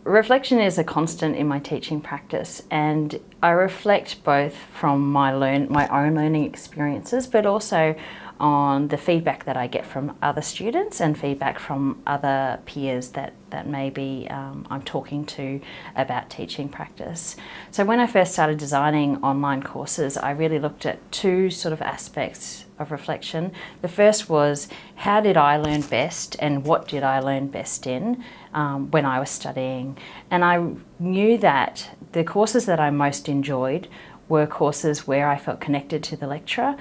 Reflection is a constant in my teaching practice, and I reflect both from my own learning experiences, but also on the feedback that I get from other students and feedback from other peers that maybe I'm talking to about teaching practice. So when I first started designing online courses, I really looked at two sort of aspects of reflection. The first was, how did I learn best and what did I learn best in when I was studying? And I knew that the courses that I most enjoyed were courses where I felt connected to the lecturer,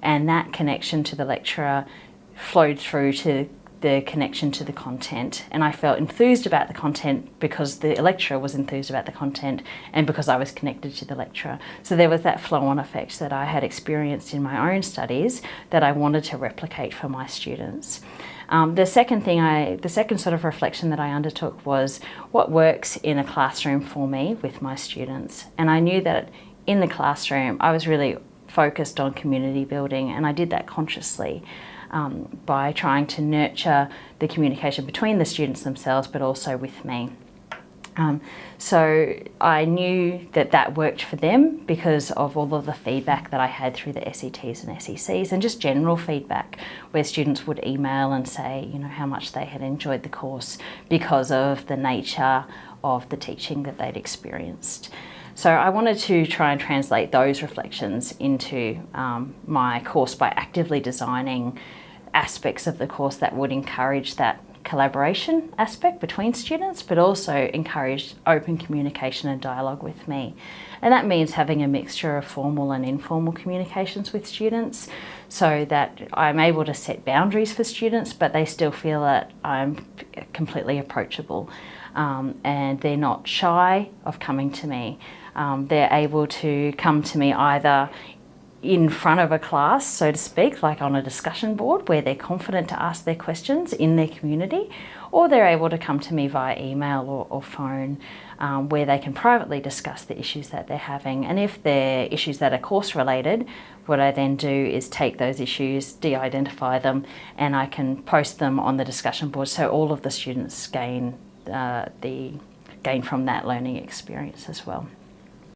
and that connection to the lecturer flowed through to the connection to the content. And I felt enthused about the content because the lecturer was enthused about the content and because I was connected to the lecturer. So there was that flow-on effect that I had experienced in my own studies that I wanted to replicate for my students. The second sort of reflection that I undertook was what works in a classroom for me with my students. And I knew that in the classroom I was really focused on community building, and I did that consciously by trying to nurture the communication between the students themselves but also with me. So I knew that worked for them because of all of the feedback that I had through the SETs and SECs, and just general feedback where students would email and say, you know, how much they had enjoyed the course because of the nature of the teaching that they'd experienced. So I wanted to try and translate those reflections into my course by actively designing aspects of the course that would encourage that collaboration aspect between students, but also encourage open communication and dialogue with me. And that means having a mixture of formal and informal communications with students so that I'm able to set boundaries for students, but they still feel that I'm completely approachable and they're not shy of coming to me. They're able to come to me either in front of a class, so to speak, like on a discussion board where they're confident to ask their questions in their community, or they're able to come to me via email or phone where they can privately discuss the issues that they're having. And if they're issues that are course related, what I then do is take those issues, de-identify them, and I can post them on the discussion board so all of the students gain from that learning experience as well.